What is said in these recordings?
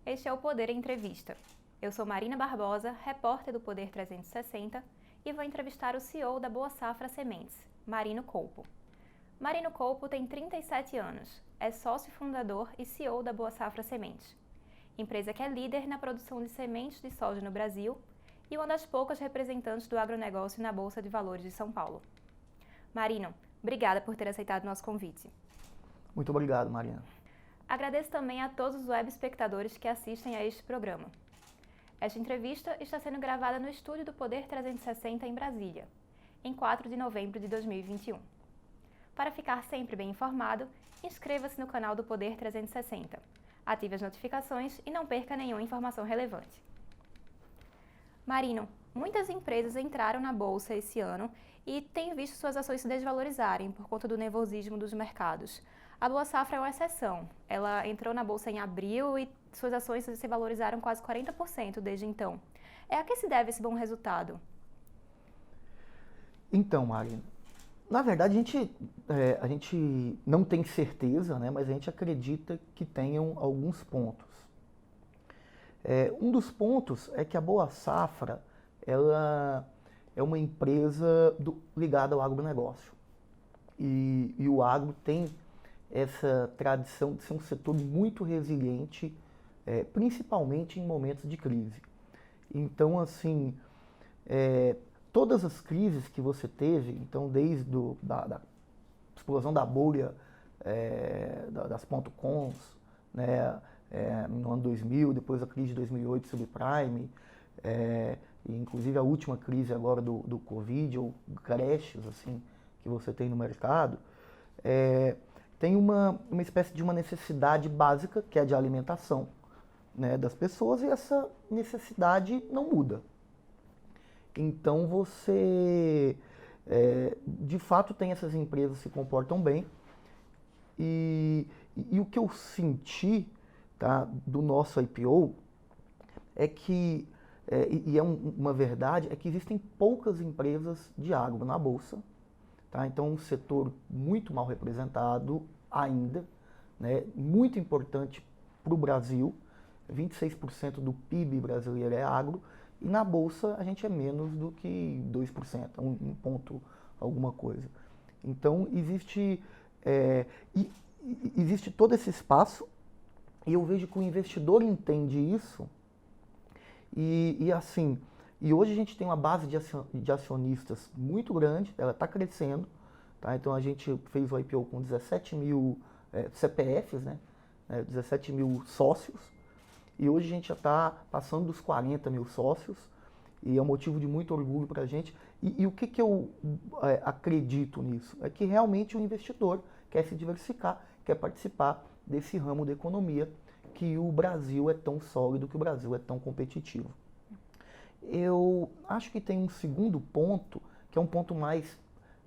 Este é o Poder Entrevista. Eu sou Marina Barbosa, repórter do Poder 360 e vou entrevistar o CEO da Boa Safra Sementes, Marino Colpo. Marino Colpo tem 37 anos, é sócio fundador e CEO da Boa Safra Sementes, empresa que é líder na produção de sementes de soja no Brasil e uma das poucas representantes do agronegócio na Bolsa de Valores de São Paulo. Marino, obrigada por ter aceitado nosso convite. Muito obrigado, Marina. Agradeço também a todos os web espectadores que assistem a este programa. Esta entrevista está sendo gravada no estúdio do Poder 360 em Brasília, em 4 de novembro de 2021. Para ficar sempre bem informado, inscreva-se no canal do Poder 360, ative as notificações e não perca nenhuma informação relevante. Marino, muitas empresas entraram na Bolsa esse ano e têm visto suas ações se desvalorizarem por conta do nervosismo dos mercados. A Boa Safra é uma exceção. Ela entrou na Bolsa em abril e suas ações se valorizaram quase 40% desde então. A que se deve esse bom resultado? Então, Marina, na verdade a gente não tem certeza, né, mas a gente acredita que tenham alguns pontos. Um dos pontos é que a Boa Safra ela é uma empresa ligada ao agronegócio. E o agro tem essa tradição de ser um setor muito resiliente, principalmente em momentos de crise. Então, assim, todas as crises que você teve, então desde da explosão da bolha das .coms, né, no ano 2000, depois a crise de 2008 subprime, e inclusive a última crise agora do Covid, ou crashes assim, que você tem no mercado, tem uma espécie de uma necessidade básica, que é a de alimentação, né, das pessoas, e essa necessidade não muda. Então você, de fato, tem essas empresas que se comportam bem, e o que eu senti, tá, do nosso IPO é que, uma verdade, é que existem poucas empresas de agro na Bolsa. Tá? Então, um setor muito mal representado ainda, né? Muito importante para o Brasil, 26% do PIB brasileiro é agro, e na Bolsa a gente é menos do que 2%, um ponto alguma coisa. Então, existe todo esse espaço, e eu vejo que o investidor entende isso, e hoje a gente tem uma base de acionistas muito grande, ela está crescendo, tá? Então a gente fez o IPO com 17 mil CPFs, né? 17 mil sócios, e hoje a gente já está passando dos 40 mil sócios, e é um motivo de muito orgulho para a gente. E o que eu acredito nisso? É que realmente o investidor quer se diversificar, quer participar desse ramo da economia, que o Brasil é tão sólido, que o Brasil é tão competitivo. Eu acho que tem um segundo ponto, que é um ponto mais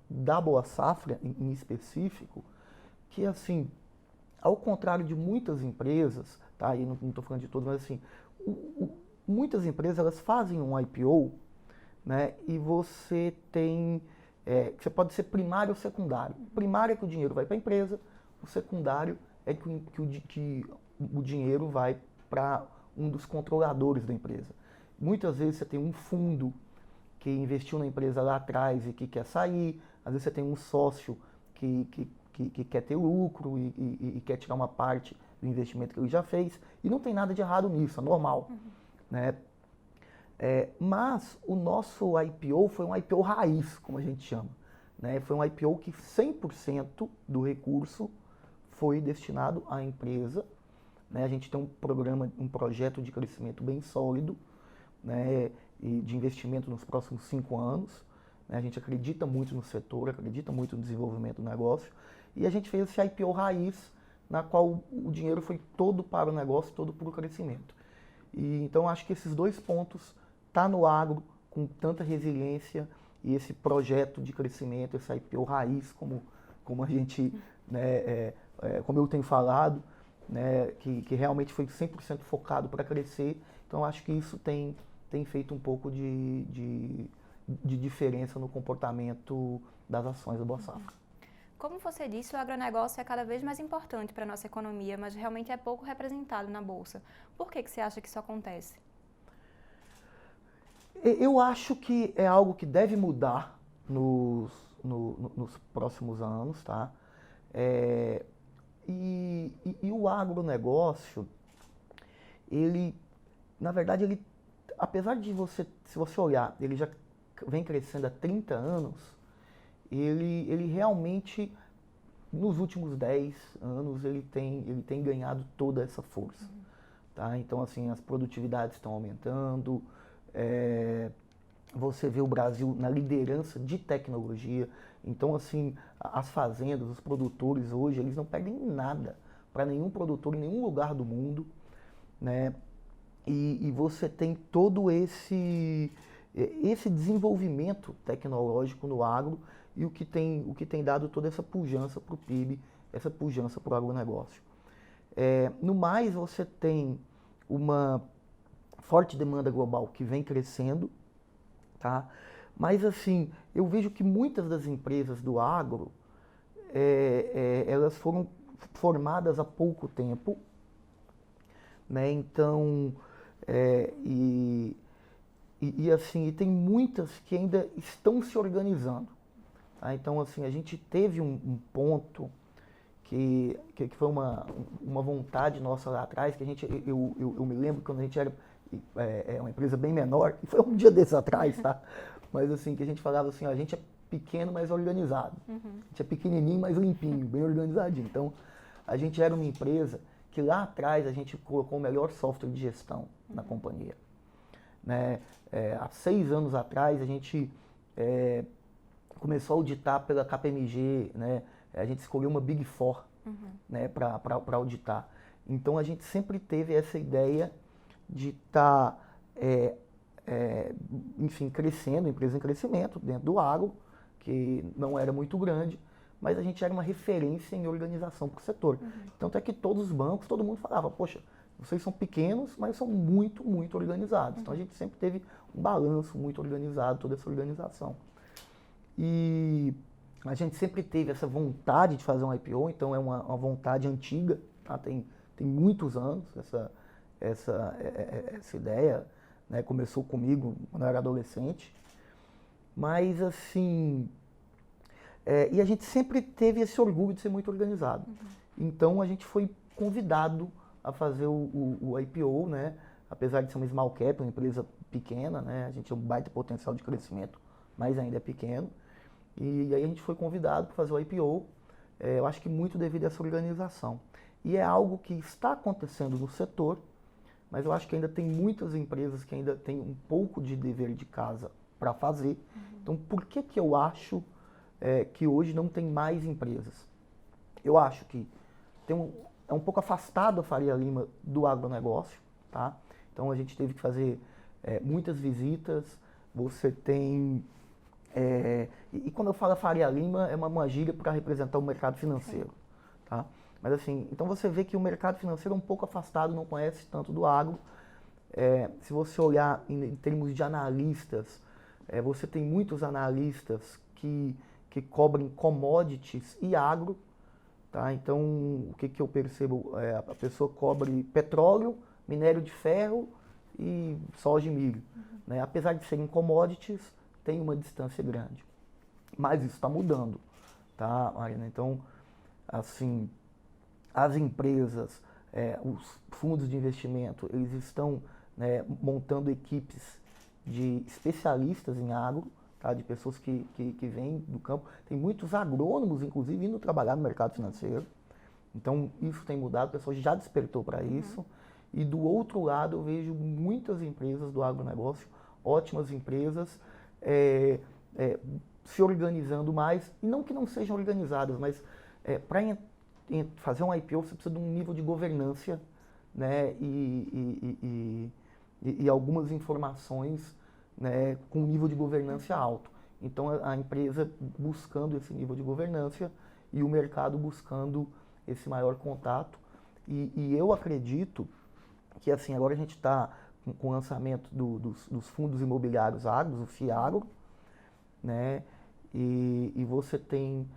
da Boa Safra em específico, que assim, ao contrário de muitas empresas, tá? E não estou falando de todas, mas assim, muitas empresas elas fazem um IPO, né? E você tem, você pode ser primário ou secundário. O primário é que o dinheiro vai para a empresa, o secundário é que o dinheiro vai para um dos controladores da empresa. Muitas vezes você tem um fundo que investiu na empresa lá atrás e que quer sair, às vezes você tem um sócio que quer ter lucro e quer tirar uma parte do investimento que ele já fez, e não tem nada de errado nisso, é normal. Né? Mas o nosso IPO foi um IPO raiz, como a gente chama. Né? Foi um IPO que 100% do recurso foi destinado à empresa. Né? A gente tem um projeto de crescimento bem sólido, né, e de investimento nos próximos 5 anos. Né? A gente acredita muito no setor, acredita muito no desenvolvimento do negócio, e a gente fez esse IPO raiz, na qual o dinheiro foi todo para o negócio, todo para o crescimento. E então acho que esses dois pontos, tá no agro com tanta resiliência, e esse projeto de crescimento, esse IPO raiz, como a gente, né, como eu tenho falado, né, que realmente foi 100% focado para crescer. Então acho que isso tem feito um pouco de diferença no comportamento das ações da Boa Safra. Como você disse, o agronegócio é cada vez mais importante para a nossa economia, mas realmente é pouco representado na Bolsa. Por que você acha que isso acontece? Eu acho que é algo que deve mudar nos próximos anos, tá? É, e o agronegócio, ele, na verdade, ele, apesar de você, se você olhar, ele já vem crescendo há 30 anos, ele realmente, nos últimos 10 anos, ele tem ganhado toda essa força. Tá? Então, assim, as produtividades estão aumentando, você vê o Brasil na liderança de tecnologia. Então, assim, as fazendas, os produtores hoje, eles não perdem nada para nenhum produtor em nenhum lugar do mundo, né? E você tem todo esse desenvolvimento tecnológico no agro e o que tem dado toda essa pujança para o PIB, essa pujança para o agronegócio. No mais, você tem uma forte demanda global que vem crescendo, tá? Mas assim, eu vejo que muitas das empresas do agro, elas foram formadas há pouco tempo, né? Então, é, e, assim, e tem muitas que ainda estão se organizando, tá? Então, assim, a gente teve um ponto que foi uma vontade nossa lá atrás, que eu me lembro quando a gente era uma empresa bem menor, e foi um dia desses atrás, tá? Mas assim, que a gente falava assim, ó, a gente é pequeno, mas organizado. A gente é pequenininho, mas limpinho, bem organizadinho. Então, a gente era uma empresa que lá atrás a gente colocou o melhor software de gestão na companhia. Né? Há 6 anos atrás a gente começou a auditar pela KPMG, né? A gente escolheu uma Big Four, né, para auditar. Então a gente sempre teve essa ideia de estar, enfim, crescendo, empresa em crescimento dentro do agro, que não era muito grande, mas a gente era uma referência em organização para o setor. Tanto é que todos os bancos, todo mundo falava, poxa, vocês são pequenos, mas são muito, muito organizados. Então a gente sempre teve um balanço muito organizado, toda essa organização. E a gente sempre teve essa vontade de fazer um IPO, então é uma vontade antiga, tá? Tem muitos anos essa ideia, né? Começou comigo quando eu era adolescente, mas assim, e a gente sempre teve esse orgulho de ser muito organizado. Então a gente foi convidado a fazer o IPO, né? Apesar de ser uma small cap, uma empresa pequena, né? A gente tem um baita potencial de crescimento, mas ainda é pequeno. E aí a gente foi convidado para fazer o IPO, eu acho que muito devido a essa organização. E é algo que está acontecendo no setor, mas eu acho que ainda tem muitas empresas que ainda têm um pouco de dever de casa para fazer. Então, por que eu acho que hoje não tem mais empresas? Eu acho que é um pouco afastado a Faria Lima do agronegócio, tá? Então, a gente teve que fazer muitas visitas, você tem... e quando eu falo Faria Lima, é uma gíria para representar o mercado financeiro, tá? Mas assim, então você vê que o mercado financeiro é um pouco afastado, não conhece tanto do agro. Se você olhar em termos de analistas, você tem muitos analistas que cobrem commodities e agro, tá? Então, o que eu percebo? A pessoa cobre petróleo, minério de ferro e soja e milho, né? Apesar de serem commodities, tem uma distância grande. Mas isso está mudando, tá, Marina? Então, assim, as empresas, os fundos de investimento, eles estão, né, montando equipes de especialistas em agro, tá, de pessoas que vêm do campo. Tem muitos agrônomos, inclusive, indo trabalhar no mercado financeiro. Então, isso tem mudado, o pessoal já despertou para isso. E do outro lado, eu vejo muitas empresas do agronegócio, ótimas empresas, se organizando mais, e não que não sejam organizadas, mas para fazer um IPO você precisa de um nível de governança, né, e algumas informações, né, com um nível de governança alto. Então a empresa buscando esse nível de governança e o mercado buscando esse maior contato. E eu acredito que assim, agora a gente está com o lançamento dos fundos imobiliários agros, o FIAGRO, né? E você tem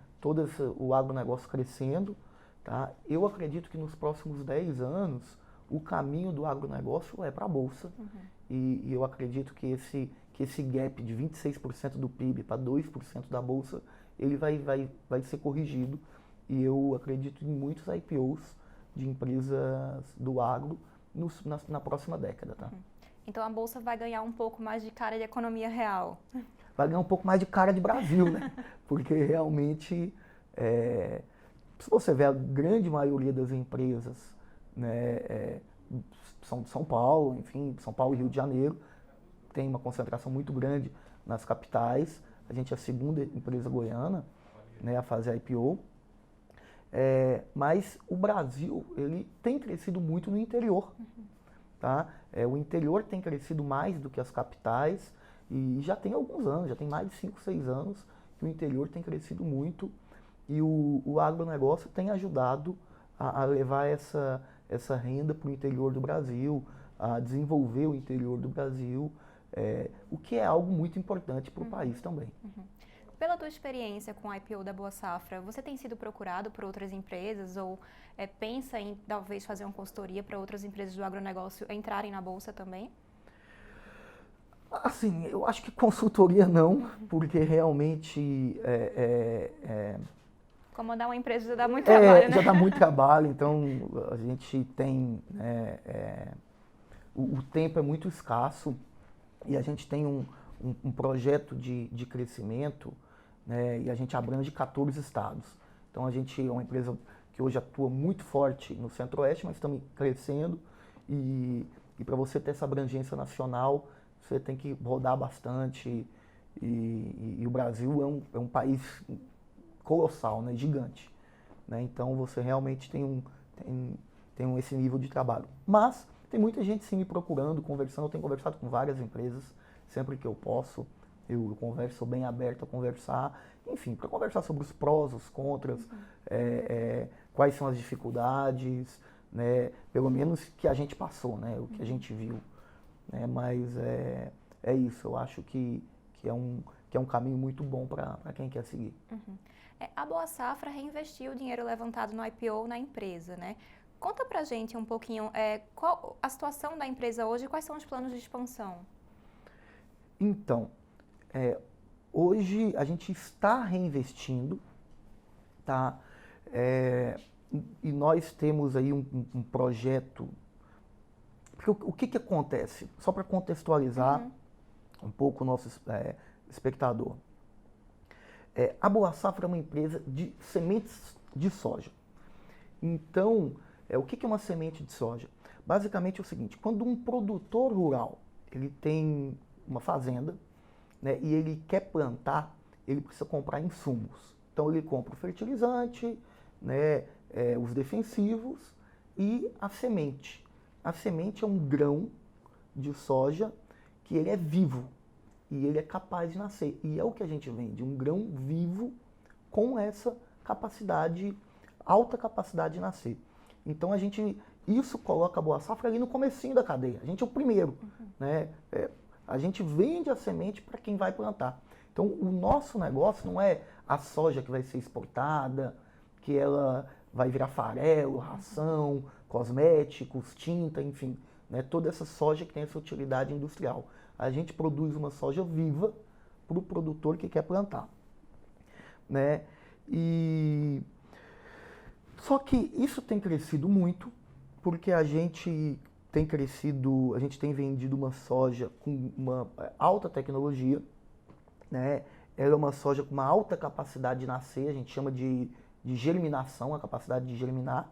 o agronegócio crescendo, tá? Eu acredito que nos próximos 10 anos o caminho do agronegócio é para a Bolsa. E eu acredito que esse gap de 26% do PIB para 2% da Bolsa, ele vai ser corrigido. E eu acredito em muitos IPOs de empresas do agro na próxima década. Tá? Então a Bolsa vai ganhar um pouco mais de cara de economia real. Vai ganhar um pouco mais de cara de Brasil, né? Porque realmente, se você vê a grande maioria das empresas, né, são de São Paulo, enfim, São Paulo e Rio de Janeiro, tem uma concentração muito grande nas capitais. A gente é a segunda empresa goiana, né, a fazer IPO. Mas o Brasil, ele tem crescido muito no interior. Tá? O interior tem crescido mais do que as capitais e já tem alguns anos, já tem mais de 5, 6 anos que o interior tem crescido muito e o agronegócio tem ajudado a levar essa renda para o interior do Brasil, a desenvolver o interior do Brasil, o que é algo muito importante para o país também. Pela tua experiência com a IPO da Boa Safra, você tem sido procurado por outras empresas ou pensa em talvez fazer uma consultoria para outras empresas do agronegócio entrarem na Bolsa também? Assim, eu acho que consultoria não, porque realmente Comandar uma empresa já dá muito trabalho, né? Já dá muito trabalho, então a gente tem... o tempo é muito escasso e a gente tem um projeto de crescimento, né, e a gente abrange 14 estados. Então a gente é uma empresa que hoje atua muito forte no Centro-Oeste, mas estamos crescendo e para você ter essa abrangência nacional, você tem que rodar bastante e o Brasil é um país colossal, né, gigante. Né, então você realmente tem esse nível de trabalho. Mas tem muita gente sim me procurando, conversando, eu tenho conversado com várias empresas, sempre que eu posso, eu converso, sou bem aberto a conversar, enfim, para conversar sobre os prós, os contras, quais são as dificuldades, né, pelo menos que a gente passou, né, o que a gente viu. Né, mas é isso, eu acho que é um caminho muito bom para quem quer seguir. A Boa Safra reinvestiu o dinheiro levantado no IPO na empresa, né? Conta pra gente um pouquinho qual a situação da empresa hoje e quais são os planos de expansão. Então, hoje a gente está reinvestindo, tá? E nós temos aí um projeto. Porque o que acontece? Só para contextualizar um pouco o nosso espectador. A Boa Safra é uma empresa de sementes de soja. Então, o que é uma semente de soja? Basicamente é o seguinte, quando um produtor rural ele tem uma fazenda, né, e ele quer plantar, ele precisa comprar insumos. Então ele compra o fertilizante, né, os defensivos e a semente. A semente é um grão de soja que ele é vivo e ele é capaz de nascer. E é o que a gente vende, um grão vivo com essa capacidade, alta capacidade de nascer. Então isso coloca a Boa Safra ali no comecinho da cadeia. A gente é o primeiro, né? A gente vende a semente para quem vai plantar. Então o nosso negócio não é a soja que vai ser exportada, que ela vai virar farelo, ração, cosméticos, tinta, enfim, né? Toda essa soja que tem essa utilidade industrial. A gente produz uma soja viva para o produtor que quer plantar, né? Só que isso tem crescido muito, porque a gente tem vendido uma soja com uma alta tecnologia, né? Ela é uma soja com uma alta capacidade de nascer, a gente chama de germinação, a capacidade de germinar.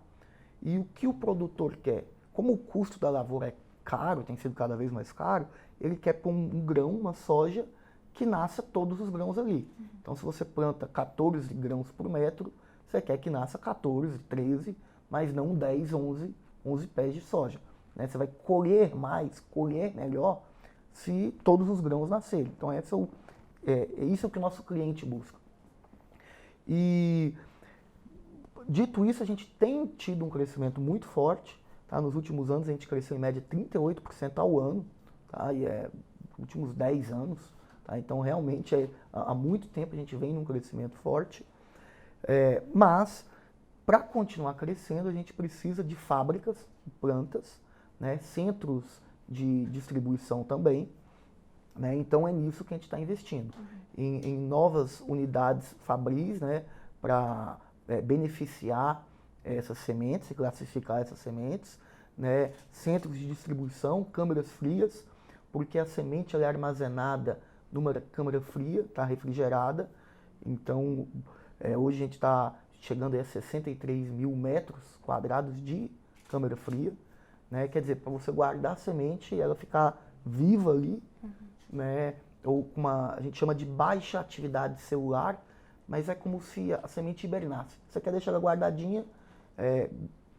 E o que o produtor quer? Como o custo da lavoura é caro, tem sido cada vez mais caro, ele quer pôr um grão, uma soja, que nasça todos os grãos ali. Então, se você planta 14 grãos por metro, você quer que nasça 14, 13, mas não 10, 11 pés de soja. Né? Você vai colher mais, colher melhor, se todos os grãos nascerem. Então, isso é o que o nosso cliente busca. E, dito isso, a gente tem tido um crescimento muito forte. Tá? Nos últimos anos, a gente cresceu em média 38% ao ano. Tá? E nos últimos 10 anos. Tá? Então, realmente, há muito tempo a gente vem num crescimento forte. Mas, para continuar crescendo, a gente precisa de fábricas, plantas, né, centros de distribuição também, né, então é nisso que a gente está investindo, em novas unidades fabris, né, para beneficiar essas sementes e classificar essas sementes, né, centros de distribuição, câmaras frias, porque a semente ela é armazenada numa câmara fria, está refrigerada, então hoje a gente está chegando a 63 mil metros quadrados de câmara fria, né? Quer dizer, para você guardar a semente e ela ficar viva ali, né? Ou com a gente chama de baixa atividade celular, mas é como se a semente hibernasse. Você quer deixar ela guardadinha,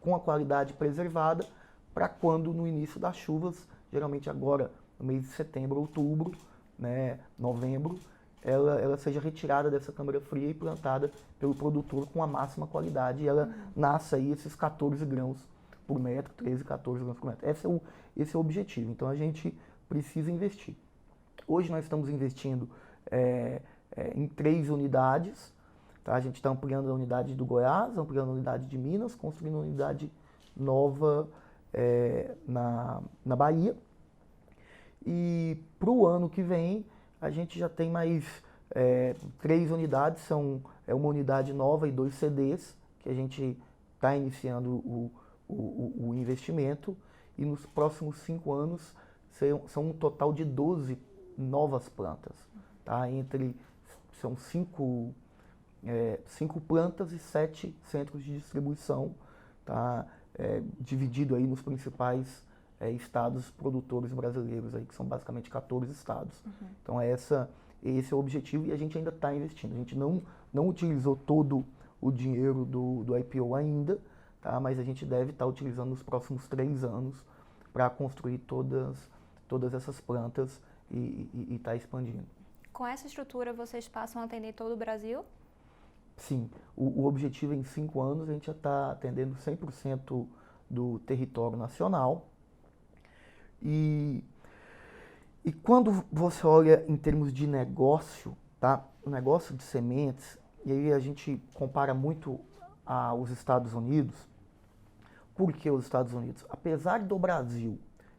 com a qualidade preservada, para quando no início das chuvas, geralmente agora no mês de setembro, outubro, né, novembro, ela seja retirada dessa câmara fria e plantada pelo produtor com a máxima qualidade e ela nasça aí esses 14 grãos por metro, 13, 14 grãos por metro. Esse é o objetivo, então a gente precisa investir. Hoje nós estamos investindo em 3 unidades, tá? A gente está ampliando a unidade do Goiás, ampliando a unidade de Minas, construindo uma unidade nova na Bahia. E para o ano que vem, a gente já tem mais 3 unidades, uma unidade nova e 2 CDs, que a gente está iniciando o investimento, e nos próximos 5 anos são um total de 12 novas plantas. Tá? São 5 plantas e 7 centros de distribuição, tá? Dividido aí nos principais estados produtores brasileiros, aí, que são basicamente 14 estados. Então esse é o objetivo e a gente ainda está investindo. A gente não utilizou todo o dinheiro do IPO ainda, tá? Mas a gente deve estar utilizando nos próximos 3 anos para construir todas essas plantas e estar expandindo. Com essa estrutura, vocês passam a atender todo o Brasil? Sim, o objetivo é em 5 anos a gente já está atendendo 100% do território nacional. E quando você olha em termos de negócio, tá? O negócio de sementes, e aí a gente compara muito aos Estados Unidos. Por que os Estados Unidos? Apesar do Brasil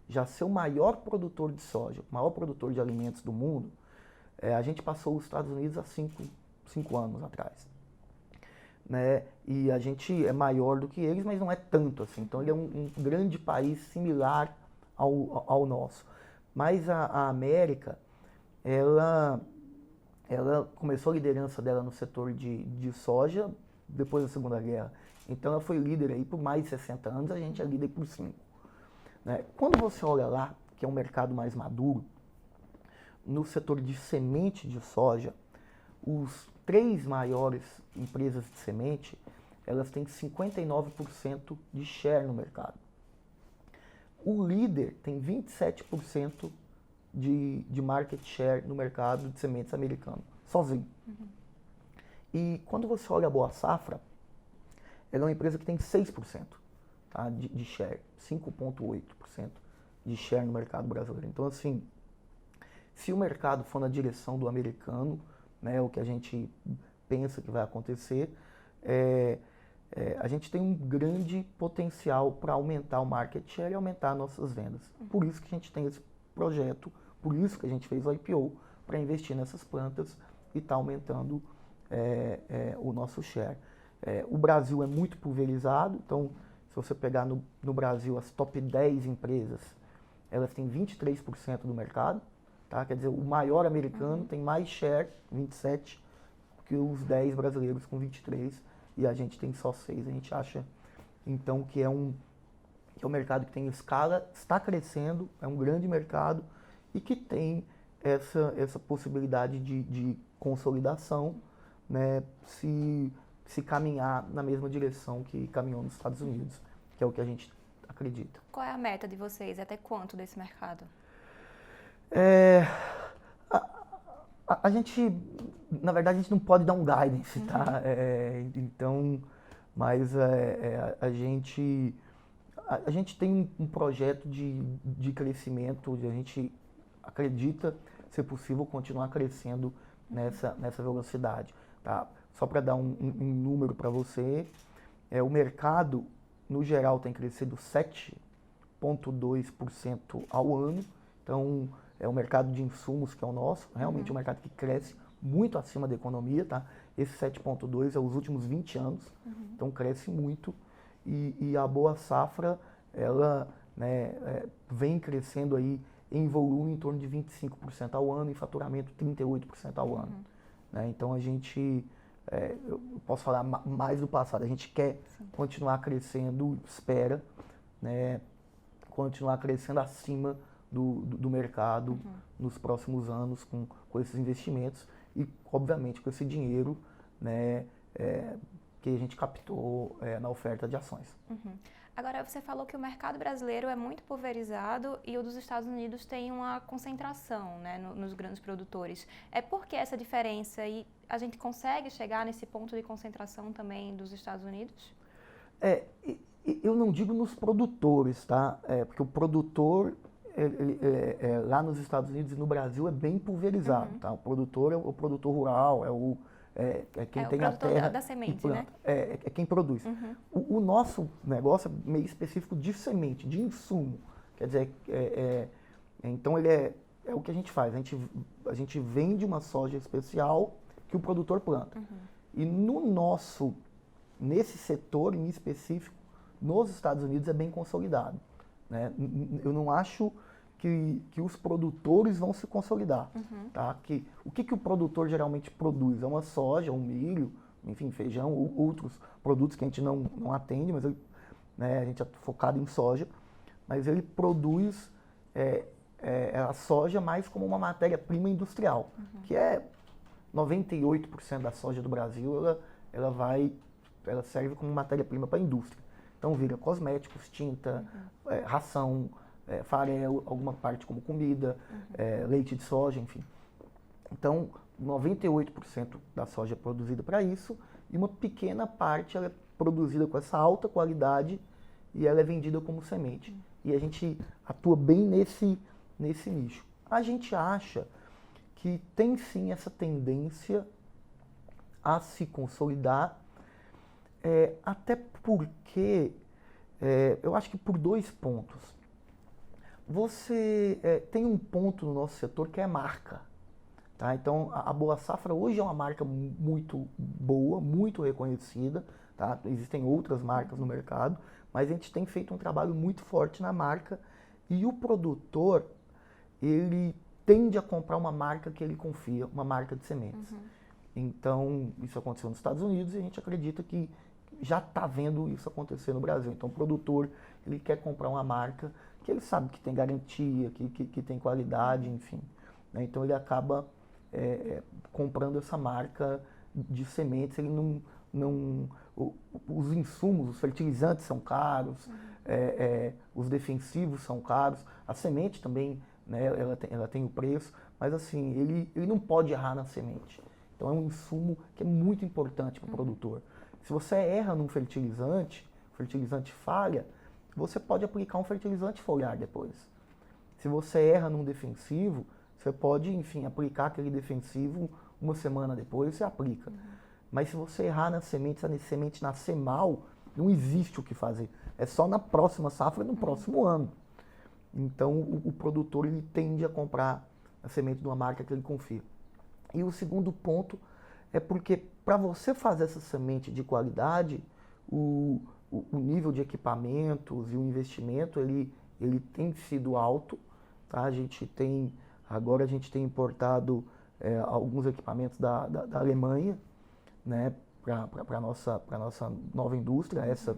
já ser o maior produtor de soja, o maior produtor de alimentos do mundo, a gente passou os Estados Unidos há 5 anos atrás. Né? E a gente é maior do que eles, mas não é tanto assim. Então ele é um grande país similar ao nosso. Mas a América, ela começou a liderança dela no setor de soja depois da Segunda Guerra. Então ela foi líder aí por mais de 60 anos, a gente é líder por 5. Né? Quando você olha lá, que é um mercado mais maduro, no setor de semente de soja, os 3 maiores empresas de semente, elas têm 59% de share no mercado. O líder tem 27% de market share no mercado de sementes americano, sozinho. E quando você olha a Boa Safra, ela é uma empresa que tem 6%, tá, de share, 5,8% de share no mercado brasileiro. Então, assim, se o mercado for na direção do americano, né, o que a gente pensa que vai acontecer, a gente tem um grande potencial para aumentar o market share e aumentar nossas vendas. Por isso que a gente tem esse projeto, por isso que a gente fez o IPO, para investir nessas plantas e está aumentando o nosso share. O Brasil é muito pulverizado, então se você pegar no Brasil as top 10 empresas, elas têm 23% do mercado, tá? Quer dizer, o maior americano tem mais share, 27%, que os 10 brasileiros com 23%, e a gente tem só 6%. A gente acha, então, que é um mercado que tem escala, está crescendo, é um grande mercado e que tem essa possibilidade de consolidação, né, se caminhar na mesma direção que caminhou nos Estados Unidos, que é o que a gente acredita. Qual é a meta de vocês? Até quanto desse mercado? A gente, na verdade, a gente não pode dar um guidance, tá? Então, mas a gente tem um projeto de crescimento, a gente acredita ser possível continuar crescendo nessa velocidade, tá? só para dar um número para você, o mercado, no geral, tem crescido 7,2% ao ano. Então, é o mercado de insumos que é o nosso, realmente um mercado que cresce muito acima da economia, tá? Esse 7,2 é os últimos 20 anos, então cresce muito. E a Boa Safra, ela, né, vem crescendo aí em volume em torno de 25% ao ano, em faturamento 38% ao ano. Né? Então a gente, eu posso falar mais do passado, a gente quer continuar crescendo, espera, né, continuar crescendo acima do mercado nos próximos anos com esses investimentos e, obviamente, com esse dinheiro, né, que a gente captou na oferta de ações. Agora, você falou que o mercado brasileiro é muito pulverizado e o dos Estados Unidos tem uma concentração, né, nos grandes produtores. Por que essa diferença? E a gente consegue chegar nesse ponto de concentração também dos Estados Unidos? Eu não digo nos produtores, tá? Porque o produtor lá nos Estados Unidos e no Brasil é bem pulverizado, tá? O produtor é o produtor rural, quem tem a terra da semente, e planta, né? é quem produz. O nosso negócio é meio específico de semente, de insumo. Quer dizer, então ele é o que a gente faz. A gente vende uma soja especial que o produtor planta. E nesse setor em específico, nos Estados Unidos é bem consolidado. Né? Eu não acho que os produtores vão se consolidar. Tá? O que o produtor geralmente produz? É uma soja, um milho, enfim, feijão, ou outros produtos que a gente não atende, mas né, a gente é focado em soja, mas ele produz a soja mais como uma matéria-prima industrial, que é 98% da soja do Brasil, ela serve como matéria-prima para a indústria. Então vira cosméticos, tinta, ração, farelo, alguma parte como comida, leite de soja, enfim. Então, 98% da soja é produzida para isso e uma pequena parte ela é produzida com essa alta qualidade e ela é vendida como semente. E a gente atua bem nesse nicho. A gente acha que tem sim essa tendência a se consolidar, até porque, eu acho que por 2 pontos. Você tem um ponto no nosso setor que é marca. Tá? Então, a Boa Safra hoje é uma marca muito boa, muito reconhecida. Tá? Existem outras marcas no mercado, mas a gente tem feito um trabalho muito forte na marca e o produtor, ele tende a comprar uma marca que ele confia, uma marca de sementes. Então, isso aconteceu nos Estados Unidos e a gente acredita que já está vendo isso acontecer no Brasil. Então, o produtor, ele quer comprar uma marca que ele sabe que tem garantia, que tem qualidade, enfim. Né? Então, ele acaba comprando essa marca de sementes. Ele os insumos, os fertilizantes são caros, os defensivos são caros, a semente também, né, ela tem o preço, mas assim, ele não pode errar na semente. Então, é um insumo que é muito importante para o produtor. Se você erra num fertilizante, o fertilizante falha, você pode aplicar um fertilizante foliar depois. Se você erra num defensivo, você pode, enfim, aplicar aquele defensivo uma semana depois, você aplica. Mas se você errar na semente, se a semente nascer mal, não existe o que fazer. É só na próxima safra, no próximo ano. Então, o produtor, ele tende a comprar a semente de uma marca que ele confia. E o segundo ponto é porque, para você fazer essa semente de qualidade, o nível de equipamentos e o investimento, ele tem sido alto. Tá? Agora a gente tem importado alguns equipamentos da Alemanha, né, para a nossa nova indústria, essa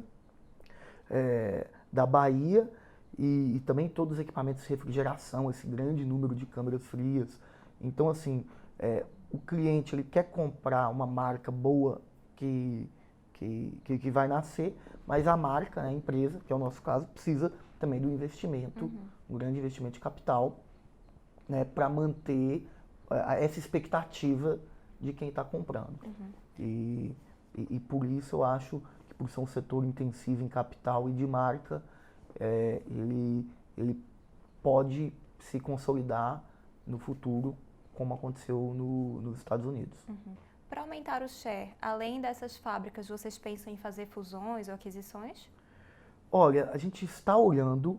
da Bahia, e também todos os equipamentos de refrigeração, esse grande número de câmeras frias. Então, assim, o cliente, ele quer comprar uma marca boa que vai nascer, mas a marca, a empresa, que é o nosso caso, precisa também do investimento, um grande investimento de capital, né, para manter essa expectativa de quem está comprando. E por isso eu acho que, por ser um setor intensivo em capital e de marca, ele pode se consolidar no futuro, como aconteceu nos Estados Unidos. Para aumentar o share, além dessas fábricas, vocês pensam em fazer fusões ou aquisições? Olha, a gente está olhando,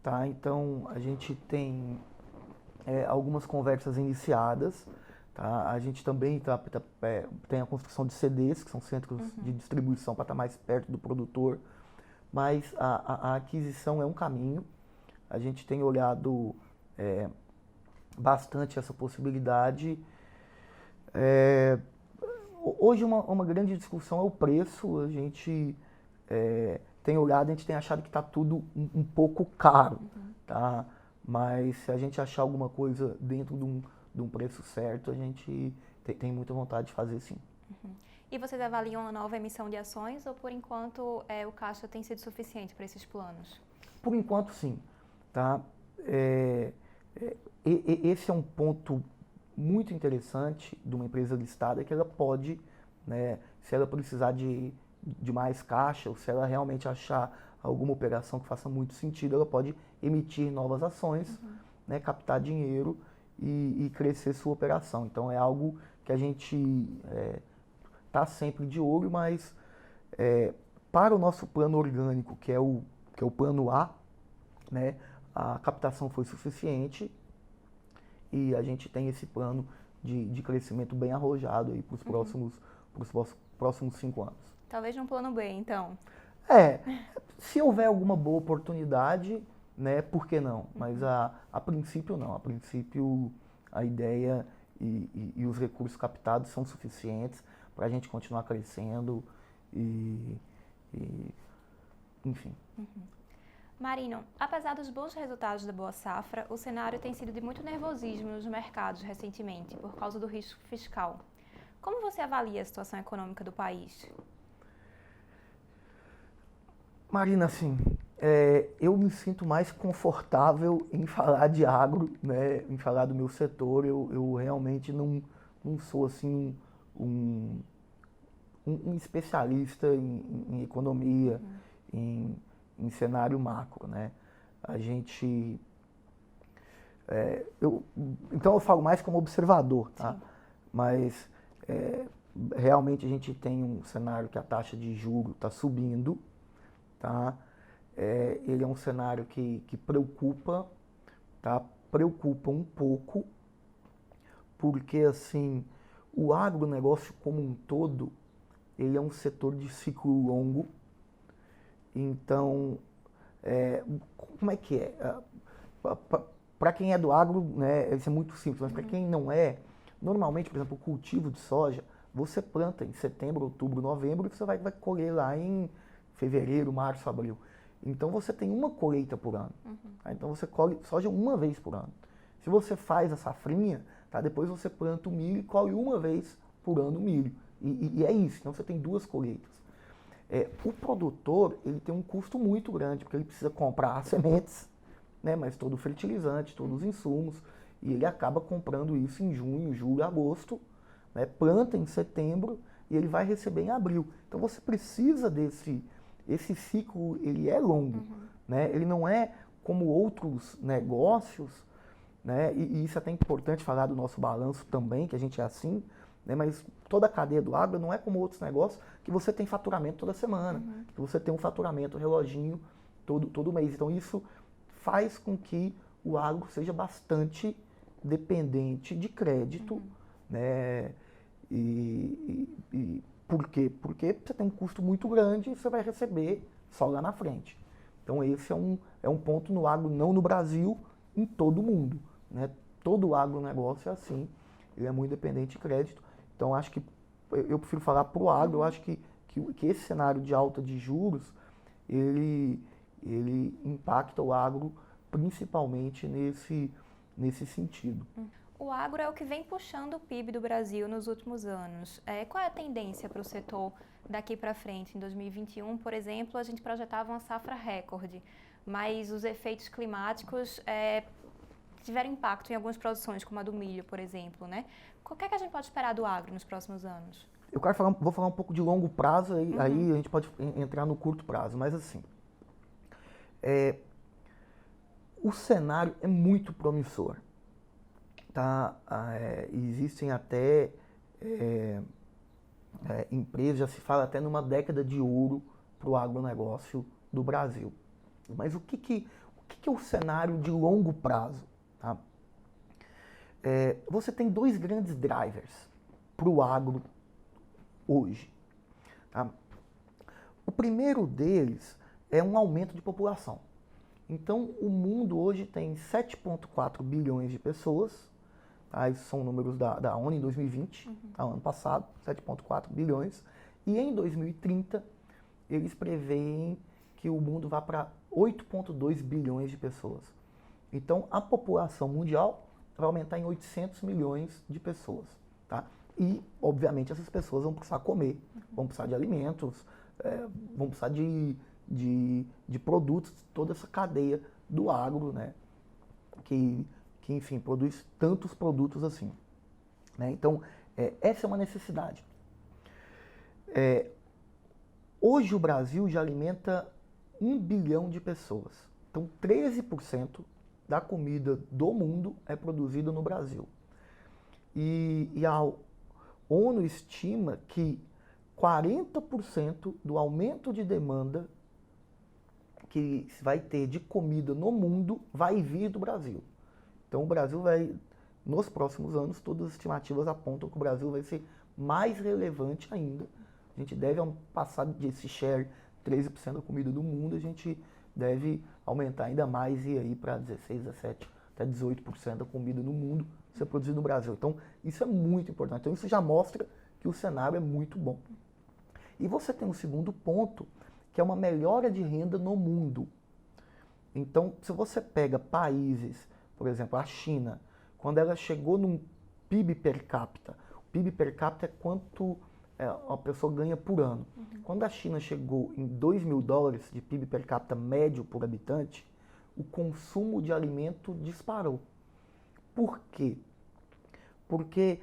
tá? Então a gente tem algumas conversas iniciadas, tá? A gente também tem a construção de CDs, que são centros de distribuição para estar mais perto do produtor, mas a aquisição é um caminho. A gente tem olhado bastante essa possibilidade. Hoje uma grande discussão é o preço. A gente tem olhado, a gente tem achado que está tudo um pouco caro, tá? Mas se a gente achar alguma coisa dentro de um preço certo, a gente tem muita vontade de fazer sim. E vocês avaliam a nova emissão de ações ou por enquanto o caixa tem sido suficiente para esses planos? Por enquanto sim, tá? Esse é um ponto muito interessante de uma empresa listada, que ela pode, né, se ela precisar de mais caixa, ou se ela realmente achar alguma operação que faça muito sentido, ela pode emitir novas ações, né, captar dinheiro e crescer sua operação. Então é algo que a gente está sempre de olho, mas para o nosso plano orgânico, que é o plano A, né, a captação foi suficiente e a gente tem esse plano de crescimento bem arrojado para os próximos 5 anos. Talvez num plano B, então. Se houver alguma boa oportunidade, né, por que não? Mas a princípio não. A princípio a ideia e os recursos captados são suficientes para a gente continuar crescendo enfim. Marino, apesar dos bons resultados da Boa Safra, o cenário tem sido de muito nervosismo nos mercados recentemente, por causa do risco fiscal. Como você avalia a situação econômica do país? Marina, assim, eu me sinto mais confortável em falar de agro, né, em falar do meu setor. Eu realmente não sou assim um especialista em economia, em cenário macro, né? A gente, então eu falo mais como observador, tá? Sim. Mas realmente a gente tem um cenário que a taxa de juros está subindo, tá? Ele é um cenário que preocupa, tá? Preocupa um pouco, porque assim, o agronegócio como um todo, ele é um setor de ciclo longo. Então, como é que é? Para quem é do agro, né, isso é muito simples, mas para quem não é, normalmente, por exemplo, o cultivo de soja, você planta em setembro, outubro, novembro, e você vai colher lá em fevereiro, março, abril. Então você tem uma colheita por ano. Tá? Então você colhe soja uma vez por ano. Se você faz a safrinha, tá? Depois você planta o milho e colhe uma vez por ano o milho. E é isso, então você tem 2 colheitas. O produtor, ele tem um custo muito grande, porque ele precisa comprar as sementes, né, mas todo o fertilizante, todos os insumos, e ele acaba comprando isso em junho, julho, agosto, né, planta em setembro e ele vai receber em abril. Então você precisa esse ciclo, ele é longo, né, ele não é como outros negócios, né, e isso é até importante falar do nosso balanço também, que a gente é assim, né, mas toda a cadeia do agro não é como outros negócios que você tem faturamento toda semana, que você tem um faturamento reloginho todo mês. Então isso faz com que o agro seja bastante dependente de crédito, né? Por quê? Porque você tem um custo muito grande e você vai receber só lá na frente. Então esse é um ponto no agro, não no Brasil, em todo o mundo, né? Todo o agronegócio é assim, ele é muito dependente de crédito. Então acho que eu prefiro falar para o agro. Eu acho que esse cenário de alta de juros, ele impacta o agro principalmente nesse sentido. O agro é o que vem puxando o PIB do Brasil nos últimos anos. Qual é a tendência para o setor daqui para frente? Em 2021, por exemplo, a gente projetava uma safra recorde, mas os efeitos climáticos tiveram impacto em algumas produções, como a do milho, por exemplo, né? O que é que a gente pode esperar do agro nos próximos anos? Vou falar um pouco de longo prazo, aí a gente pode entrar no curto prazo, mas assim, o cenário é muito promissor, tá? Existem até empresas, já se fala até numa década de ouro para o agronegócio do Brasil. Mas o que é o cenário de longo prazo? Tá? Você tem dois grandes drivers para o agro hoje. Tá? O primeiro deles é um aumento de população. Então, o mundo hoje tem 7,4 bilhões de pessoas. Tá? Esses são números da ONU em 2020, tá? Ano passado, 7,4 bilhões. E em 2030, eles preveem que o mundo vá para 8,2 bilhões de pessoas. Então, a população mundial vai aumentar em 800 milhões de pessoas. Tá? E, obviamente, essas pessoas vão precisar comer, vão precisar de alimentos, vão precisar de produtos, toda essa cadeia do agro, né? Que enfim, produz tantos produtos assim. Né? Então, essa é uma necessidade. Hoje o Brasil já alimenta 1 bilhão de pessoas. Então, 13% da comida do mundo é produzida no Brasil. E a ONU estima que 40% do aumento de demanda que vai ter de comida no mundo vai vir do Brasil. Então o Brasil vai, nos próximos anos, todas as estimativas apontam que o Brasil vai ser mais relevante ainda. A gente deve passar desse share 13% da comida do mundo, a gente deve aumentar ainda mais e aí para 16, 17, até 18% da comida no mundo ser produzida no Brasil. Então isso é muito importante. Então isso já mostra que o cenário é muito bom. E você tem um segundo ponto, que é uma melhora de renda no mundo. Então, se você pega países, por exemplo, a China, quando ela chegou num PIB per capita, o PIB per capita é quanto uma pessoa ganha por ano. Quando a China chegou em $2.000 de PIB per capita médio por habitante, o consumo de alimento disparou. Por quê? Porque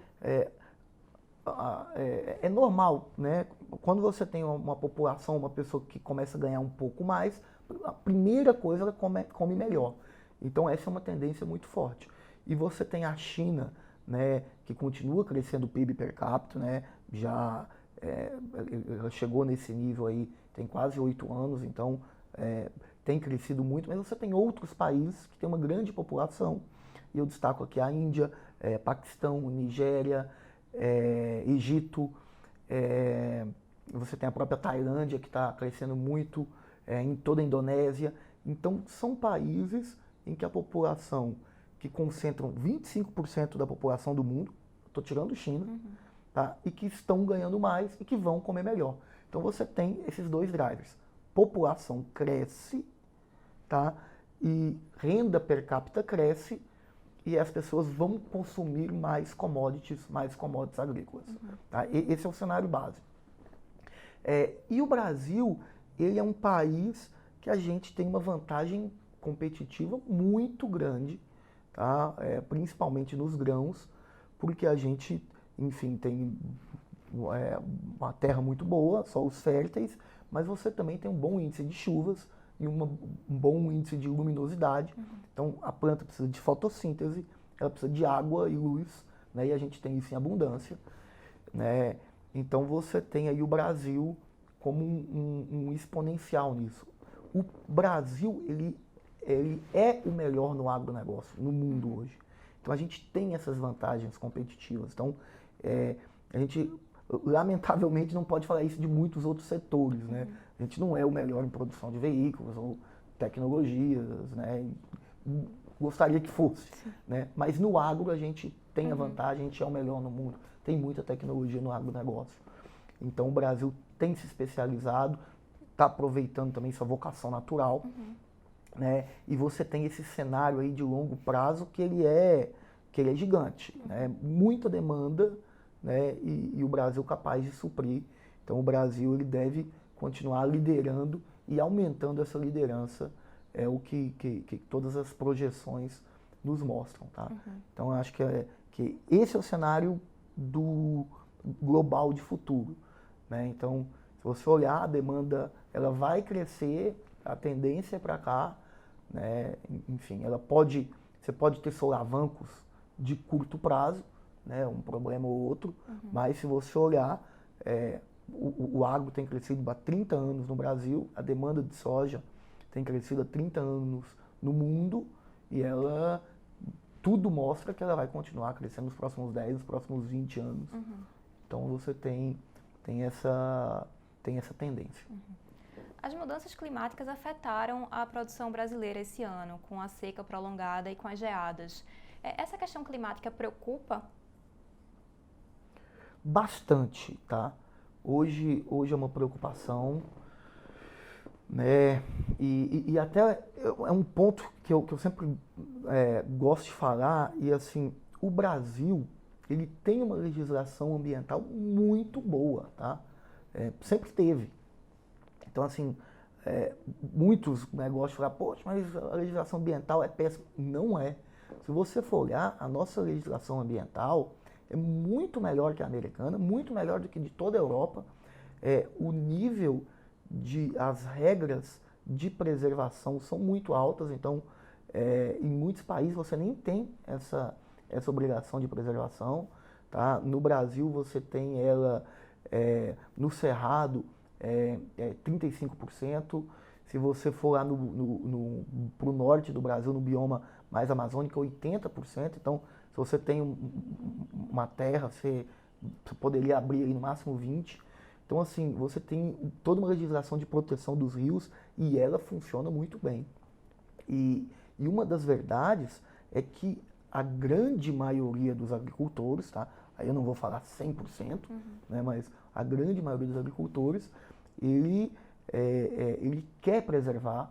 é normal, né? Quando você tem uma população, uma pessoa que começa a ganhar um pouco mais, a primeira coisa ela come melhor. Então essa é uma tendência muito forte. E você tem a China, né, que continua crescendo o PIB per capita, né? Já ela chegou nesse nível aí tem quase 8 anos, então tem crescido muito. Mas você tem outros países que têm uma grande população. E eu destaco aqui a Índia, Paquistão, Nigéria, Egito, você tem a própria Tailândia que está crescendo muito, em toda a Indonésia. Então são países em que a população, que concentram 25% da população do mundo, estou tirando China, tá? E que estão ganhando mais e que vão comer melhor. Então você tem esses dois drivers. População cresce, tá? E renda per capita cresce, e as pessoas vão consumir mais commodities agrícolas. Tá? Esse é o cenário básico. E o Brasil, ele é um país que a gente tem uma vantagem competitiva muito grande, tá? Principalmente nos grãos, porque a gente, enfim, tem uma terra muito boa, solos férteis, mas você também tem um bom índice de chuvas e um bom índice de luminosidade. Então a planta precisa de fotossíntese, ela precisa de água e luz, né? E a gente tem isso em abundância, né? Então você tem aí o Brasil como um exponencial nisso. O Brasil, ele é o melhor no agronegócio, no mundo hoje. Então a gente tem essas vantagens competitivas. Então a gente, lamentavelmente, não pode falar isso de muitos outros setores, né? A gente não é o melhor em produção de veículos ou tecnologias, né? Gostaria que fosse, né? Mas no agro a gente tem a vantagem, a gente é o melhor no mundo. Tem muita tecnologia no agronegócio. Então o Brasil tem se especializado, está aproveitando também sua vocação natural, né? E você tem esse cenário aí de longo prazo que ele é gigante, né? Muita demanda, né? E o Brasil capaz de suprir. Então o Brasil ele deve continuar liderando e aumentando essa liderança, é o que todas as projeções nos mostram, tá? Então eu acho que esse é o cenário do global de futuro, né? Então se você olhar, a demanda ela vai crescer, a tendência é para cá, né? Enfim, você pode ter solavancos de curto prazo, né? Um problema ou outro, mas se você olhar, o agro tem crescido há 30 anos no Brasil, a demanda de soja tem crescido há 30 anos no mundo e tudo mostra que ela vai continuar crescendo nos próximos 10, nos próximos 20 anos. Então você tem essa tendência. As mudanças climáticas afetaram a produção brasileira esse ano, com a seca prolongada e com as geadas. Essa questão climática preocupa? Bastante, tá? Hoje é uma preocupação, né? E até é um ponto que eu sempre gosto de falar, e assim, o Brasil, ele tem uma legislação ambiental muito boa, tá? Sempre teve. Então, assim, muitos gostam de falar, poxa, mas a legislação ambiental é péssima. Não é. Se você for olhar, a nossa legislação ambiental é muito melhor que a americana, muito melhor do que de toda a Europa. O nível as regras de preservação são muito altas, então, em muitos países você nem tem essa obrigação de preservação, tá? No Brasil você tem ela no Cerrado, 35%. Se você for lá pro norte do Brasil, no bioma mais amazônico, 80%. Então, se você tem uma terra, você poderia abrir aí no máximo 20%. Então, assim, você tem toda uma legislação de proteção dos rios e ela funciona muito bem. E uma das verdades é que a grande maioria dos agricultores, tá? Aí eu não vou falar 100%, né, mas a grande maioria dos agricultores, ele quer preservar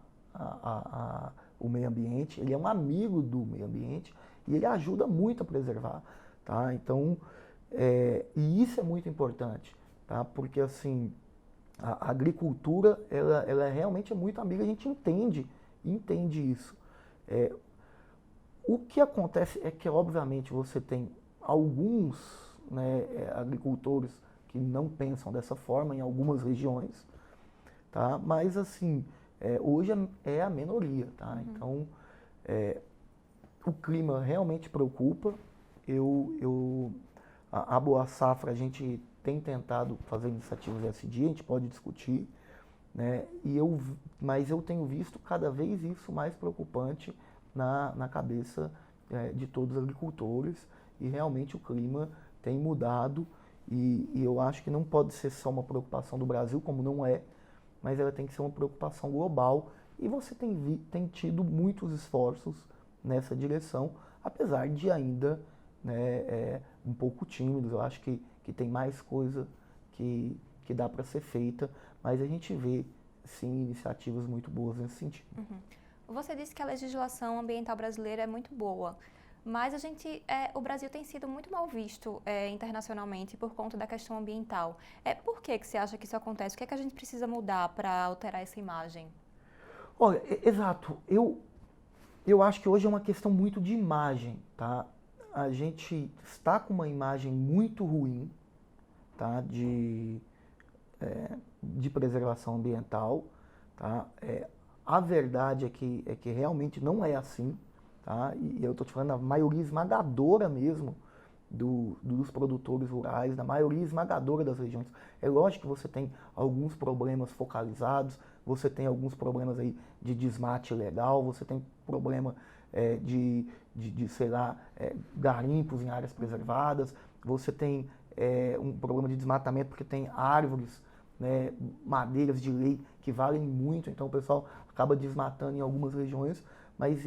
o meio ambiente, ele é um amigo do meio ambiente e ele ajuda muito a preservar, tá? Então, e isso é muito importante, tá? Porque assim, a agricultura, ela realmente é muito amiga, a gente entende isso. O que acontece é que, obviamente, você tem alguns, né, agricultores que não pensam dessa forma em algumas regiões, tá? Mas, assim, hoje é a minoria, tá? Então, o clima realmente preocupa. A Boa Safra, a gente tem tentado fazer iniciativas ESG, a gente pode discutir, né? Mas eu tenho visto cada vez isso mais preocupante na cabeça de todos os agricultores, e realmente o clima tem mudado, e eu acho que não pode ser só uma preocupação do Brasil, como não é, mas ela tem que ser uma preocupação global, e você tem tido muitos esforços nessa direção, apesar de ainda, né, um pouco tímidos. Eu acho que tem mais coisa que dá para ser feita, mas a gente vê, sim, iniciativas muito boas nesse sentido. Você disse que a legislação ambiental brasileira é muito boa, mas o Brasil tem sido muito mal visto internacionalmente por conta da questão ambiental. Por que você acha que isso acontece? O que é que a gente precisa mudar para alterar essa imagem? Olha, exato. Eu acho que hoje é uma questão muito de imagem, tá? A gente está com uma imagem muito ruim, tá? De preservação ambiental, tá? A verdade é que realmente não é assim, tá? E eu estou te falando da maioria esmagadora mesmo dos produtores rurais, da maioria esmagadora das regiões. É lógico que você tem alguns problemas focalizados, você tem alguns problemas aí de desmate ilegal, você tem problema sei lá, garimpos em áreas preservadas, você tem um problema de desmatamento porque tem árvores, né, madeiras de lei que valem muito, então o pessoal acaba desmatando em algumas regiões, mas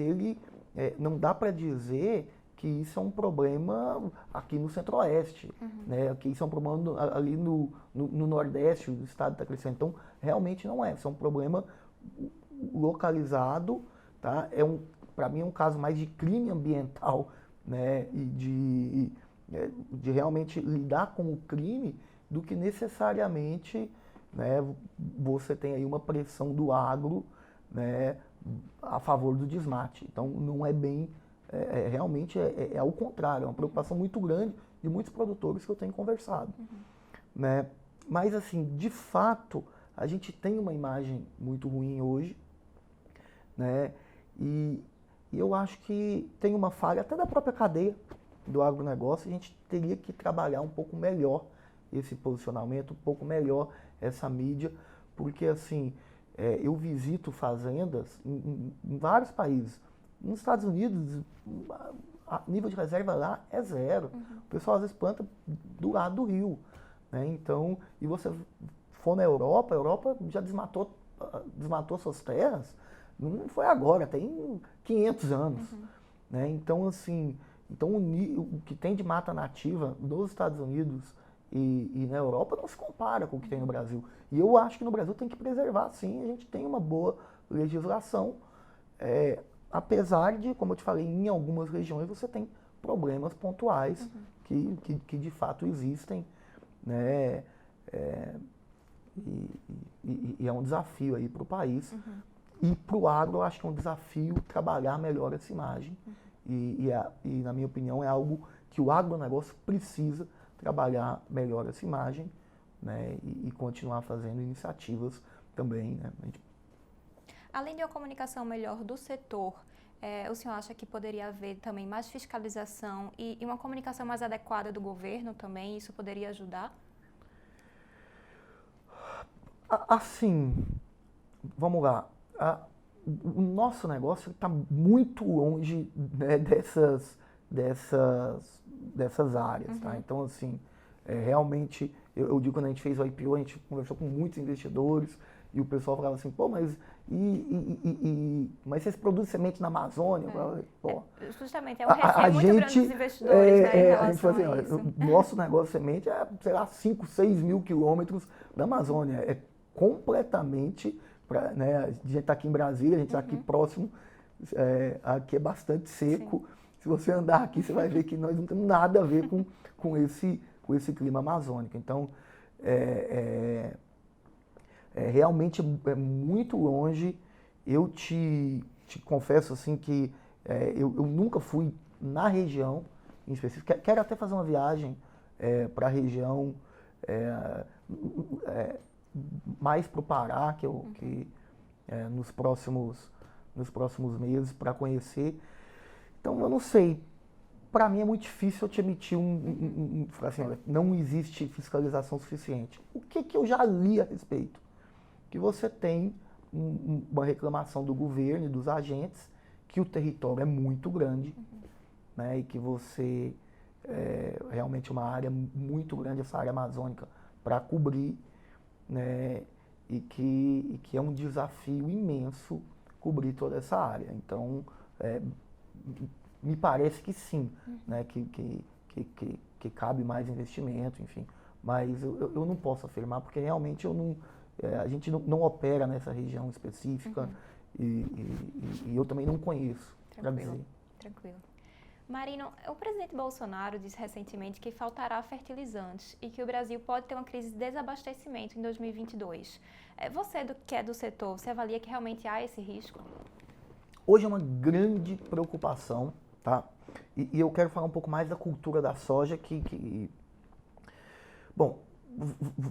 não dá para dizer que isso é um problema aqui no Centro-Oeste, né, que isso é um problema ali no Nordeste, o estado está crescendo. Então, realmente não é, isso é um problema localizado, tá? Para mim é um caso mais de crime ambiental, né, e de realmente lidar com o crime, do que necessariamente, né, você tem aí uma pressão do agro, né, a favor do desmate. Então não é bem, realmente ao contrário, é uma preocupação muito grande de muitos produtores que eu tenho conversado. Né? Mas assim, de fato, a gente tem uma imagem muito ruim hoje, né? E eu acho que tem uma falha até da própria cadeia do agronegócio. A gente teria que trabalhar um pouco melhor esse posicionamento, um pouco melhor essa mídia, porque assim, eu visito fazendas em vários países. Nos Estados Unidos, a nível de reserva lá é zero. O pessoal às vezes planta do lado do rio, né? Então, e você for na Europa, a Europa já desmatou suas terras, não foi agora, tem 500 anos, né? Então, assim, o que tem de mata nativa nos Estados Unidos e na Europa não se compara com o que tem no Brasil. E eu acho que no Brasil tem que preservar, sim, a gente tem uma boa legislação, apesar de, como eu te falei, em algumas regiões você tem problemas pontuais que de fato existem, né? E é um desafio aí para o país. E para o agro, eu acho que é um desafio trabalhar melhor essa imagem. E, na minha opinião, é algo que o agronegócio precisa trabalhar melhor essa imagem, né? E continuar fazendo iniciativas também, né? Além de uma comunicação melhor do setor, o senhor acha que poderia haver também mais fiscalização e uma comunicação mais adequada do governo também? Isso poderia ajudar? Assim, vamos lá. O nosso negócio está muito longe, né, dessas áreas, tá? Então, assim, realmente, eu digo, quando a gente fez o IPO, a gente conversou com muitos investidores e o pessoal falava assim, pô, mas vocês produzem semente na Amazônia? Eu falava, pô, justamente, é um receio muito grande dos investidores, né, em relação a gente fala assim, a isso. o nosso negócio de semente é, sei lá, 5, 6 mil quilômetros da Amazônia. É completamente, né, a gente está aqui em Brasília, a gente está aqui próximo, aqui é bastante seco. Sim. Se você andar aqui, você vai ver que nós não temos nada a ver com esse clima amazônico. Então, realmente é muito longe. Eu te confesso assim que eu nunca fui na região em específico. Quero até fazer uma viagem para a região, mais para o Pará, nos próximos meses, para conhecer. Então, eu não sei. Para mim é muito difícil eu te emitir assim, olha, não existe fiscalização suficiente. O que eu já li a respeito? Que você tem uma reclamação do governo e dos agentes que o território é muito grande, né, e que você realmente uma área muito grande, essa área amazônica, para cobrir, né, e que é um desafio imenso cobrir toda essa área. Então, me parece que sim, né, que cabe mais investimento, enfim. Mas eu não posso afirmar, porque realmente a gente não opera nessa região específica e eu também não conheço, para dizer. Tranquilo. Marino, o presidente Bolsonaro disse recentemente que faltará fertilizantes e que o Brasil pode ter uma crise de desabastecimento em 2022. Você, que é do setor, você avalia que realmente há esse risco? Hoje é uma grande preocupação, tá? E eu quero falar um pouco mais da cultura da soja Bom,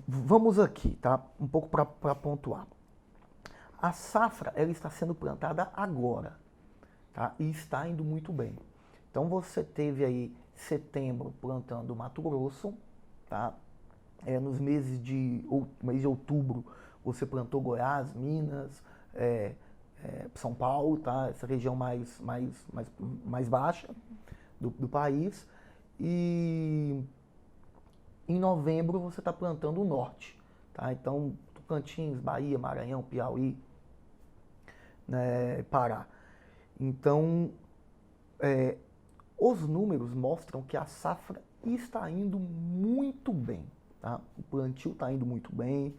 vamos aqui, tá? Um pouco para pontuar. A safra, ela está sendo plantada agora, tá? E está indo muito bem. Então você teve aí setembro plantando Mato Grosso, tá? Nos meses mês de outubro você plantou Goiás, Minas, São Paulo, tá? Essa região mais baixa do país. E em novembro você está plantando o norte, tá? Então Tocantins, Bahia, Maranhão, Piauí, né, Pará. Então os números mostram que a safra está indo muito bem, tá? O plantio está indo muito bem,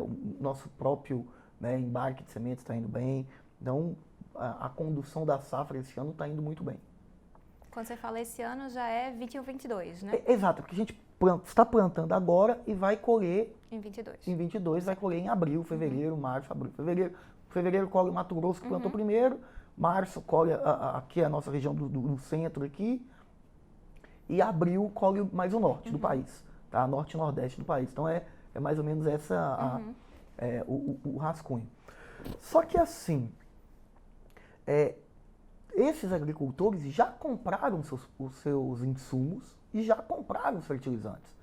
o nosso próprio, né, embarque de sementes está indo bem. Então, a condução da safra esse ano está indo muito bem. Quando você fala esse ano, já é 21, 22, né? Exato, porque a gente está plantando agora e vai colher em 22. Em 22, vai colher em abril, fevereiro, março, abril, fevereiro. Fevereiro colhe o Mato Grosso, que plantou primeiro. Março colhe aqui a nossa região do centro aqui. E abril colhe mais o norte do país, tá? Norte e nordeste do país. Então é mais ou menos essa o rascunho. Só que assim, esses agricultores já compraram os seus insumos e já compraram os fertilizantes.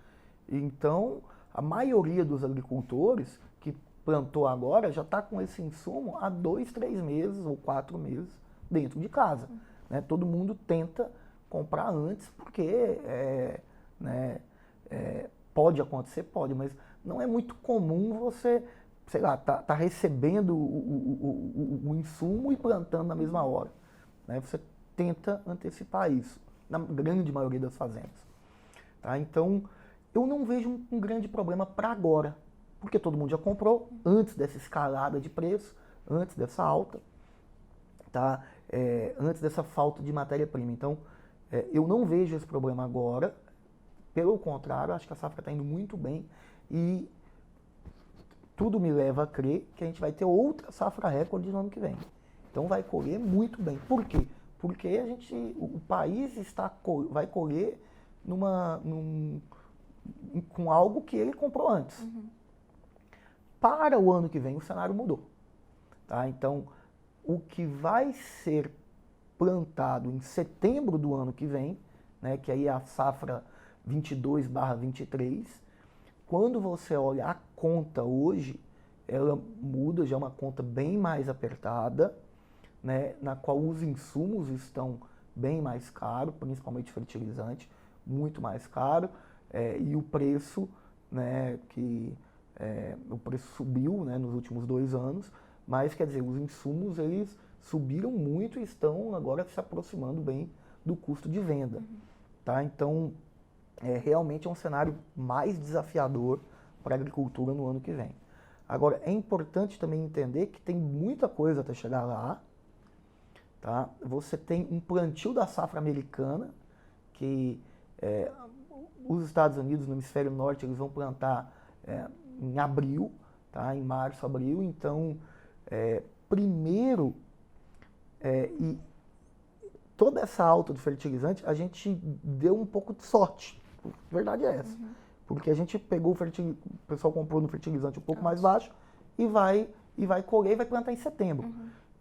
Então, a maioria dos agricultores que plantou agora já está com esse insumo há 2, 3 meses ou 4 meses dentro de casa. Né? Todo mundo tenta comprar antes, porque né, pode acontecer, pode, mas não é muito comum você, sei lá, tá recebendo o insumo e plantando na mesma hora. Né? Você tenta antecipar isso, na grande maioria das fazendas. Tá? Então, eu não vejo um grande problema para agora, porque todo mundo já comprou antes dessa escalada de preço, antes dessa alta, tá? Antes dessa falta de matéria-prima. Então, eu não vejo esse problema agora, pelo contrário, acho que a safra está indo muito bem e tudo me leva a crer que a gente vai ter outra safra recorde no ano que vem. Então vai colher muito bem. Por quê? Porque o país vai colher com algo que ele comprou antes. Para o ano que vem, o cenário mudou. Tá? Então, o que vai ser plantado em setembro do ano que vem, né, que aí é a safra 22/23, quando você olha a conta hoje, ela muda, já é uma conta bem mais apertada, né, na qual os insumos estão bem mais caros, principalmente fertilizante, muito mais caro, e o preço, né, o preço subiu, né, nos últimos 2 anos, mas quer dizer, os insumos eles subiram muito e estão agora se aproximando bem do custo de venda. Tá? Então, realmente é um cenário mais desafiador para a agricultura no ano que vem. Agora, é importante também entender que tem muita coisa até chegar lá. Tá? Você tem um plantio da safra americana, que os Estados Unidos, no hemisfério norte, eles vão plantar em abril, tá? Em março, abril. Então, primeiro, e toda essa alta do fertilizante, a gente deu um pouco de sorte. A verdade é essa. Porque a gente pegou o pessoal comprou no fertilizante um pouco mais baixo e vai colher e vai plantar em setembro.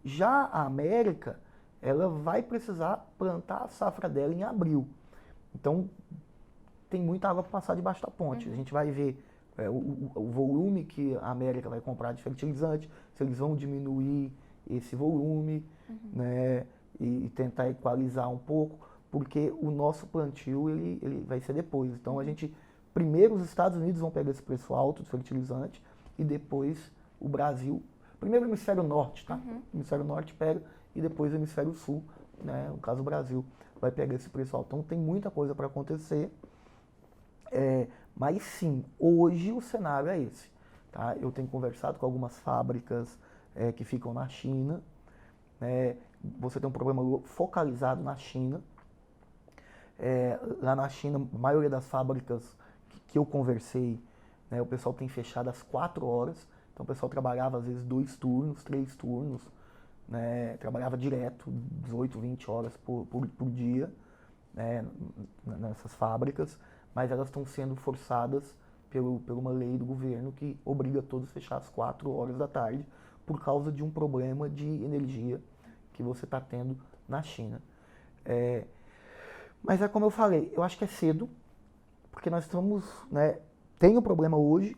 Já a América, ela vai precisar plantar a safra dela em abril. Então, tem muita água para passar debaixo da ponte. A gente vai ver o volume que a América vai comprar de fertilizante, se eles vão diminuir esse volume, né, e tentar equalizar um pouco, porque o nosso plantio ele vai ser depois. Então, primeiro os Estados Unidos vão pegar esse preço alto do fertilizante e depois o Brasil. Primeiro o hemisfério norte, tá? O hemisfério norte pega e depois o hemisfério sul, né? No caso o Brasil, vai pegar esse preço alto. Então tem muita coisa para acontecer. Mas sim, hoje o cenário é esse. Tá? Eu tenho conversado com algumas fábricas que ficam na China. Você tem um problema focalizado na China. Lá na China, a maioria das fábricas que eu conversei, né, o pessoal tem fechado às 4 horas. Então o pessoal trabalhava às vezes 2 turnos, 3 turnos. Né, trabalhava direto, 18, 20 horas por dia, né, nessas fábricas, mas elas estão sendo forçadas por uma lei do governo que obriga todos a fechar às 4 horas da tarde por causa de um problema de energia que você está tendo na China. Mas como eu falei, eu acho que é cedo, porque nós estamos, né, tem um problema hoje,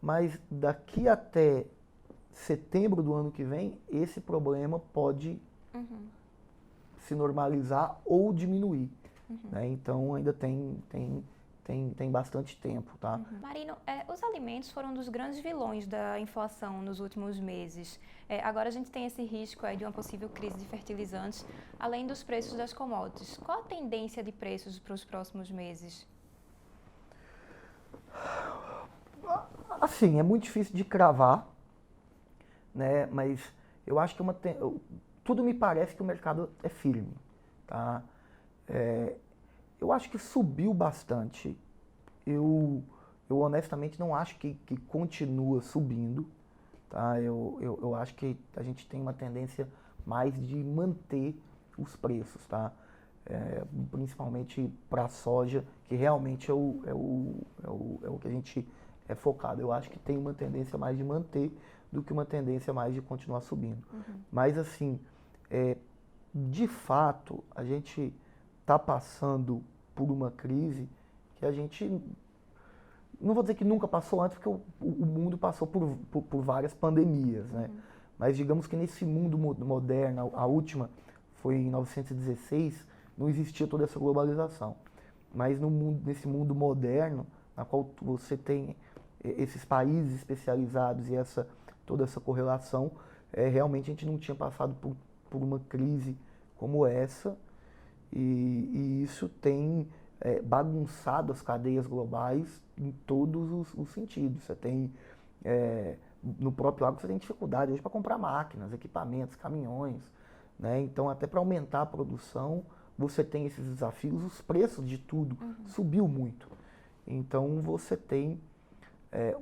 mas daqui até setembro do ano que vem, esse problema pode se normalizar ou diminuir. Né? Então ainda tem bastante tempo. Tá? Marino, os alimentos foram um dos grandes vilões da inflação nos últimos meses. Agora a gente tem esse risco de uma possível crise de fertilizantes, além dos preços das commodities. Qual a tendência de preços para os próximos meses? Assim, é muito difícil de cravar, né? Mas eu acho que tudo me parece que o mercado é firme. Tá? Eu acho que subiu bastante. Eu honestamente não acho que continua subindo. Tá? Eu acho que a gente tem uma tendência mais de manter os preços, tá? Principalmente para a soja, que realmente é o que a gente é focado. Eu acho que tem uma tendência mais de manter do que uma tendência mais de continuar subindo. Mas assim, de fato, a gente está passando por uma crise que a gente não vou dizer que nunca passou antes, porque o mundo passou por várias pandemias, né? Mas digamos que nesse mundo moderno, a última foi em 1916, não existia toda essa globalização. Mas nesse mundo moderno, na qual você tem esses países especializados e toda essa correlação, realmente a gente não tinha passado por uma crise como essa, e isso tem bagunçado as cadeias globais em todos os sentidos. Você tem, no próprio agro, você tem dificuldade hoje para comprar máquinas, equipamentos, caminhões, né? Então, até para aumentar a produção, você tem esses desafios, os preços de tudo subiu muito. Então, você tem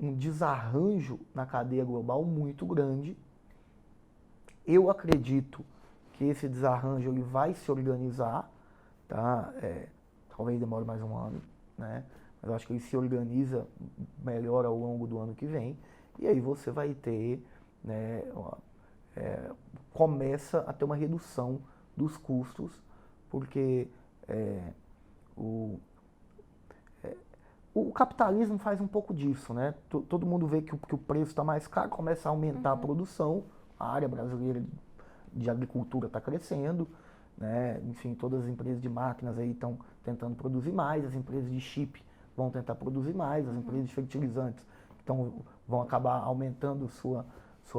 um desarranjo na cadeia global muito grande. Eu acredito que esse desarranjo ele vai se organizar, tá? Talvez demore mais um ano, né? Mas eu acho que ele se organiza melhor ao longo do ano que vem. E aí você vai ter, né, começa a ter uma redução dos custos, porque o capitalismo faz um pouco disso, né? Todo mundo vê que o preço está mais caro, começa a aumentar a produção, a área brasileira de agricultura está crescendo, né? Enfim, todas as empresas de máquinas aí estão tentando produzir mais, as empresas de chip vão tentar produzir mais, as empresas de fertilizantes vão acabar aumentando sua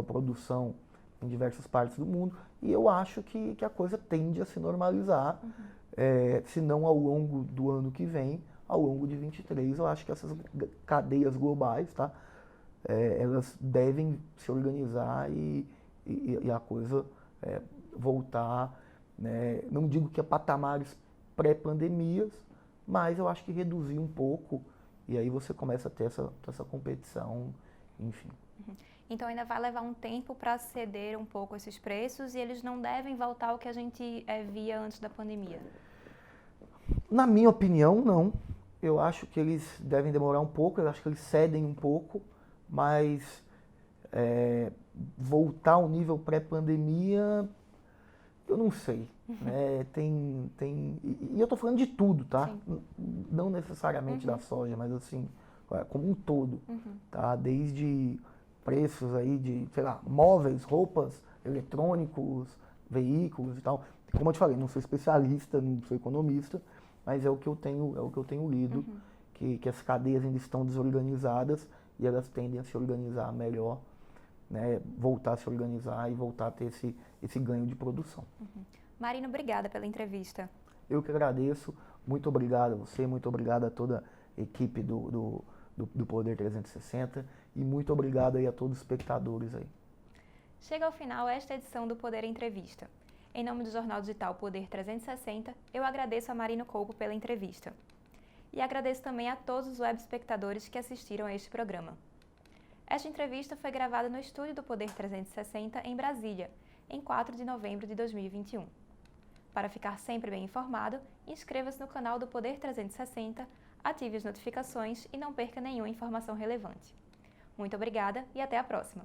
produção em diversas partes do mundo, e eu acho que a coisa tende a se normalizar, se não ao longo do ano que vem, ao longo de 23, eu acho que essas cadeias globais, tá? Elas devem se organizar e a coisa voltar, né? Não digo que a patamares pré-pandemias, mas eu acho que reduzir um pouco, e aí você começa a ter essa competição, enfim. Então ainda vai levar um tempo para ceder um pouco esses preços e eles não devem voltar ao que a gente via antes da pandemia? Na minha opinião, não. Eu acho que eles devem demorar um pouco, eu acho que eles cedem um pouco, mas voltar ao nível pré-pandemia, eu não sei. Né? E eu estou falando de tudo, tá? Sim. Não necessariamente da soja, mas assim, como um todo. Tá? Desde preços aí de, sei lá, móveis, roupas, eletrônicos, veículos e tal. Como eu te falei, não sou especialista, não sou economista, mas é o que eu tenho lido, que as cadeias ainda estão desorganizadas e elas tendem a se organizar melhor, né? Voltar a se organizar e voltar a ter esse ganho de produção. Marino, obrigada pela entrevista. Eu que agradeço, muito obrigado a você, muito obrigado a toda a equipe do Poder 360 e muito obrigado aí a todos os espectadores aí. Chega ao final esta edição do Poder Entrevista. Em nome do jornal digital Poder 360, eu agradeço a Marino Colpo pela entrevista. E agradeço também a todos os web espectadores que assistiram a este programa. Esta entrevista foi gravada no estúdio do Poder 360 em Brasília, em 4 de novembro de 2021. Para ficar sempre bem informado, inscreva-se no canal do Poder 360, ative as notificações e não perca nenhuma informação relevante. Muito obrigada e até a próxima!